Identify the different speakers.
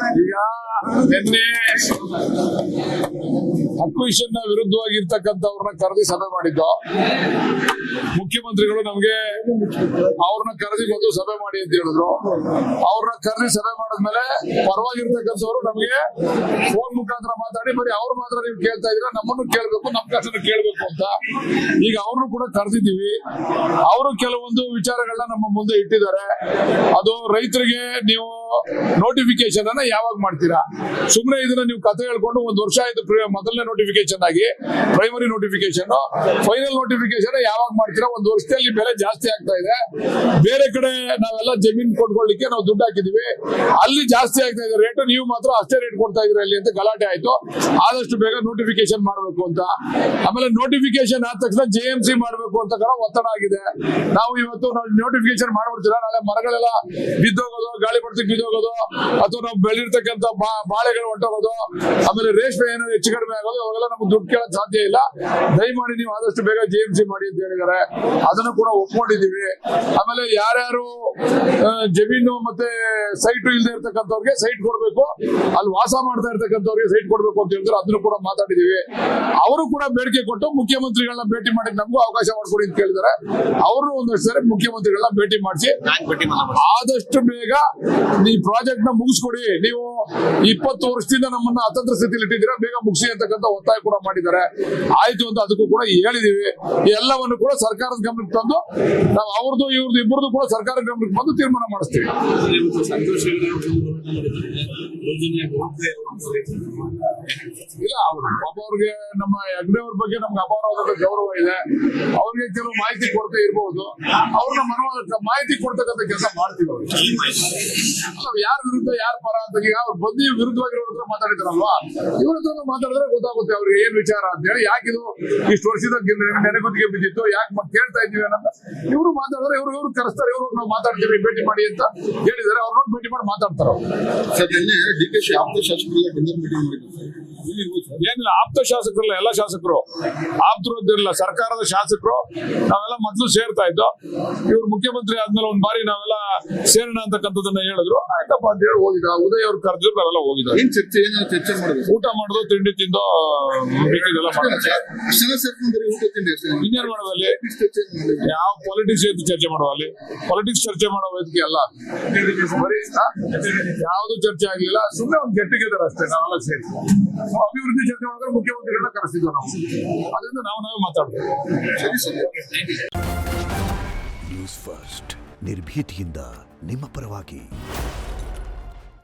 Speaker 1: ಈಗ ನಿನ್ನೆ ಅಕ್ವಿಷನ್ ವಿರುದ್ಧವಾಗಿರ್ತಕ್ಕಂಥವ್ರನ್ನ ಕರೆದಿ ಸಭೆ ಮಾಡಿದ್ದು ಮುಖ್ಯಮಂತ್ರಿಗಳು ನಮ್ಗೆ ಅವ್ರನ್ನ ಕರೆದಿ ಬಂದು ಸಭೆ ಮಾಡಿ ಅಂತ ಹೇಳಿದ್ರು. ಅವ್ರನ್ನ ಕರೆದಿ ಸಭೆ ಮಾಡಿದ್ಮೇಲೆ ಪರವಾಗಿರ್ತಕ್ಕಂಥವ್ರು ನಮ್ಗೆ ಫೋನ್ ಮುಖಾಂತರ ಮಾತಾಡಿ ಬರೀ ಅವ್ರು ಮಾತ್ರ ನೀವು ಕೇಳ್ತಾ ಇದ್ದೀರಾ, ನಮ್ಮನ್ನು ಕೇಳ್ಬೇಕು, ನಮ್ ಕಷ್ಟನ ಕೇಳ್ಬೇಕು ಅಂತ. ಈಗ ಅವ್ರನ್ನು ಕೂಡ ಕರೆದಿದ್ದೀವಿ. ಅವರು ಕೆಲವೊಂದು ವಿಚಾರಗಳನ್ನ ನಮ್ಮ ಮುಂದೆ ಇಟ್ಟಿದ್ದಾರೆ. ಅದು ರೈತರಿಗೆ ನೀವು ನೋಟಿಫಿಕೇಶನ್ ಅನ್ನ ಯಾವಾಗ ಮಾಡ್ತೀರಾ? ಸುಮ್ಮನೆ ಇದನ್ನ ನೀವು ಕಥೆ ಹೇಳ್ಕೊಂಡು ಒಂದು ವರ್ಷ ಆಯ್ತು ಮೊದಲನೇ ನೋಟಿಫಿಕೇಶನ್ ಆಗಿ, ಪ್ರೈಮರಿ ನೋಟಿಫಿಕೇಶನ್, ಫೈನಲ್ ನೋಟಿಫಿಕೇಶನ್ ಯಾವಾಗ ಮಾಡ್ತೀರಾ? ಒಂದು ವರ್ಷದಲ್ಲಿ ಬೆಲೆ ಜಾಸ್ತಿ ಆಗ್ತಾ ಇದೆ. ಬೇರೆ ಕಡೆ ನಾವೆಲ್ಲ ಜಮೀನ್ ಕೊಂಡ್ಕೊಳ್ಳಿಕ್ಕೆ ನಾವು ದುಡ್ಡು ಹಾಕಿದೀವಿ, ಅಲ್ಲಿ ಜಾಸ್ತಿ ಆಗ್ತಾ ಇದೆ ರೇಟ್, ನೀವು ಮಾತ್ರ ಅಷ್ಟೇ ರೇಟ್ ಕೊಡ್ತಾ ಇದ್ರಿ ಅಲ್ಲಿ ಅಂತ ಗಲಾಟೆ ಆಯ್ತು. ಆದಷ್ಟು ಬೇಗ ನೋಟಿಫಿಕೇಶನ್ ಮಾಡಬೇಕು ಅಂತ. ಆಮೇಲೆ ನೋಟಿಫಿಕೇಶನ್ ಆದ ತಕ್ಷಣ JMC ಮಾಡಬೇಕು ಅಂತ ಒತ್ತಡ ಆಗಿದೆ. ನಾವು ಇವತ್ತು ನೋಟಿಫಿಕೇಶನ್ ಮಾಡ್ಬಿಡ್ತೀರಾ, ನಾಳೆ ಮರಗಳೆಲ್ಲ ಬಿದ್ದೋಗೋದು, ಗಾಳಿ ಬಡ್ತಿಗೆ ಬಿದ್ದೋಗೋದು, ಅಥವಾ ನಾವು ಬೆಳೆದಿರ್ತಕ್ಕಂಥ ಬಾಳೆಗಳು ಹೊಂಟೋಗೋದು, ಆಮೇಲೆ ರೇಷ್ಮೆ ಏನೋ ಹೆಚ್ಚು ಕಡಿಮೆ ಆಗೋದು, ಅವೆಲ್ಲ ನಮ್ಗೆ ದುಡ್ಡು ಕೇಳಕ್ ಸಾಧ್ಯ ಇಲ್ಲ. ದಯಮಾಡಿ ನೀವು ಆದಷ್ಟು ಬೇಗ JMC ಮಾಡಿ ಅಂತ ಹೇಳಿದ್ದಾರೆ. ಅದನ್ನು ಕೂಡ ಒಪ್ಕೊಂಡಿದ್ದೀವಿ. ಆಮೇಲೆ ಯಾರ್ಯಾರು ಜಮೀನು ಮತ್ತೆ ಸೈಟ್ ಇಲ್ಲದೆ ಇರ್ತಕ್ಕಂಥವ್ರಿಗೆ ಸೈಟ್ ಕೊಡ್ಬೇಕು, ಅಲ್ಲಿ ವಾಸ ಮಾಡ್ತಾ ಇರ್ತಕ್ಕಂಥವ್ರಿಗೆ ಸೈಟ್ ಕೊಡ್ಬೇಕು ಅಂತ ಹೇಳಿದ್ರೆ ಅದನ್ನು ಕೂಡ ಮಾತಾಡಿದೀವಿ. ಅವರು ಕೂಡ ಬೇಡಿಕೆ ಕೊಟ್ಟು ಮುಖ್ಯಮಂತ್ರಿಗಳನ್ನ ಭೇಟಿ ಮಾಡಿ ನಮಗೂ ಅವಕಾಶ ಮಾಡ್ಕೊಡಿ ಅಂತ ಕೇಳಿದ್ದಾರೆ. ಅವರು ಒಂದಷ್ಟು ಸರಿ ಮುಖ್ಯಮಂತ್ರಿಗಳನ್ನ ಭೇಟಿ ಮಾಡಿಸಿ ಆದಷ್ಟು ಬೇಗ ಈ ಪ್ರಾಜೆಕ್ಟ್ ನ ಮುಗಿಸ್ಕೊಡಿ, ನೀವು 20 ವರ್ಷದಿಂದ ನಮ್ಮನ್ನ ಅತಂತ್ರ ಸ್ಥಿತಿಯಲ್ಲಿ ಇಟ್ಟಿದ್ದೀರಾ, ಬೇಗ ಮುಗಿಸಿ ಅಂತಕ್ಕಂಥ ಒತ್ತಾಯ ಕೂಡ ಮಾಡಿದ್ದಾರೆ. ಆಯ್ತು ಅಂತ ಅದಕ್ಕೂ ಕೂಡ ಹೇಳಿದೀವಿ. ಎಲ್ಲವನ್ನು ಕೂಡ ಸರ್ಕಾರದ ಗಮನಕ್ಕೆ ತಂದು ನಾವು ಅವ್ರದ್ದು ಇವ್ರದ್ದು ಇಬ್ಬರದು ಕೂಡ ಸರ್ಕಾರದ ಗಮನಕ್ಕೆ ಬಂದು ತೀರ್ಮಾನ ಮಾಡಿಸ್ತೀವಿ. ಇಲ್ಲ, ಪಾಪ ಅವ್ರಿಗೆ ನಮ್ಮ ಹೆಗ್ಡೆ ಅವ್ರ ಬಗ್ಗೆ ನಮ್ಗೆ ಅಪಾರವಾದ ಗೌರವ ಇದೆ. ಅವ್ರಿಗೆ ಕೆಲವು ಮಾಹಿತಿ ಕೊರತೆ ಇರಬಹುದು, ಅವ್ರನ್ನ ಮಾಹಿತಿ ಕೊಡ್ತಕ್ಕಂಥ ಕೆಲಸ ಮಾಡ್ತೀವಿ. ಅವ್ರು ಯಾರ ವಿರುದ್ಧ ಯಾರ ಪರ ಅಂತ ಈಗ ಅವ್ರು ಬಂದು ವಿರುದ್ಧವಾಗಿರೋ ಹತ್ರ ಮಾತಾಡಿದಾರಲ್ವಾ, ಇವ್ರ ಹತ್ರ ಮಾತಾಡಿದ್ರೆ ಗೊತ್ತಾಗುತ್ತೆ ಅವ್ರಿಗೆ ಏನ್ ವಿಚಾರ ಅಂತ ಹೇಳಿ. ಯಾಕಿದು ಇಷ್ಟು ವರ್ಷದ ನೆನೆಗುದಿಗೆ ಬಿದ್ದಿತ್ತು, ಯಾಕೆ ಕೇಳ್ತಾ ಇದ್ದೀವಿ ಅನ್ನೋದು ಇವರು ಮಾತಾಡಿದ್ರೆ ಇವ್ರು ಕರೆಸ್ತಾರೆ. ಇವ್ರು ನಾವು ಮಾತಾಡ್ತೀವಿ ಭೇಟಿ ಮಾಡಿ ಅಂತ ಹೇಳಿದ್ದಾರೆ. ಅವ್ರನ್ನ ಭೇಟಿ ಮಾಡಿ ಮಾತಾಡ್ತಾರ.
Speaker 2: DKಶಿ ಆಪ್ತ ಶಾಸಕರೆಲ್ಲ ಮೀಟಿಂಗ್ ಮಾಡಿದ್ದಾರೆ.
Speaker 1: ಏನಿಲ್ಲ, ಆಪ್ತ ಶಾಸಕರಲ್ಲ, ಎಲ್ಲ ಶಾಸಕರು ಆಪ್ತರು ಅಂತಿರಲಿಲ್ಲ, ಸರ್ಕಾರದ ಶಾಸಕರು ನಾವೆಲ್ಲ ಮೊದಲು ಸೇರ್ತಾ ಇದ್ದೋ. ಇವ್ರು ಮುಖ್ಯಮಂತ್ರಿ ಆದ್ಮೇಲೆ ಒಂದ್ ಬಾರಿ ನಾವೆಲ್ಲ ಸೇರೋಣ ಅಂತಕ್ಕಂಥದ್ದನ್ನ ಹೇಳಿದ್ರು. ಆಯ್ತಪ್ಪ ಅಂತ ಹೇಳಿ ಹೋಗಿದ್ದ. ಉದಯ್ ಅವ್ರು ಕರೆದ್ರು, ನಾವೆಲ್ಲ ಹೋಗಿದ್ದ.
Speaker 2: ಚರ್ಚೆ ಮಾಡಿದ್ರು,
Speaker 1: ಊಟ ಮಾಡುದು, ತಿಂಡಿ ತಿಂದು ಬೇಕಿದೆಲ್ಲ ಇನ್ನೇನ್ ಮಾಡೋದಲ್ಲಿ ಯಾವ ಪಾಲಿಟಿಕ್ಸ್ ಚರ್ಚೆ ಮಾಡುವ, ಅಲ್ಲಿ ಪಾಲಿಟಿಕ್ಸ್ ಚರ್ಚೆ ಮಾಡೋ ವೇದಿಕೆ ಅಲ್ಲ. ಬರೀ ಯಾವ್ದು ಚರ್ಚೆ ಆಗ್ಲಿಲ್ಲ, ಸುಮ್ಮನೆ ಒಂದು ಗೆಟ್ ಟುಗೆದರ್ ಅಷ್ಟೇ. ನಾವೆಲ್ಲ ಸೇರಿ ಅಭಿವೃದ್ಧಿ ಚರ್ಚೆ ಮಾಡಿದ್ರೆ ಮುಖ್ಯಮಂತ್ರಿಗಳನ್ನ ಕರೆಸಿದ್ವಿ ನಾವು. ಅದರಿಂದ ನಾವೇ ಮಾತಾಡ್ತೀವಿ.
Speaker 3: ನ್ಯೂಸ್ ಫಸ್ಟ್, ನಿರ್ಭೀತಿಯಿಂದ ನಿಮ್ಮ ಪರವಾಗಿ.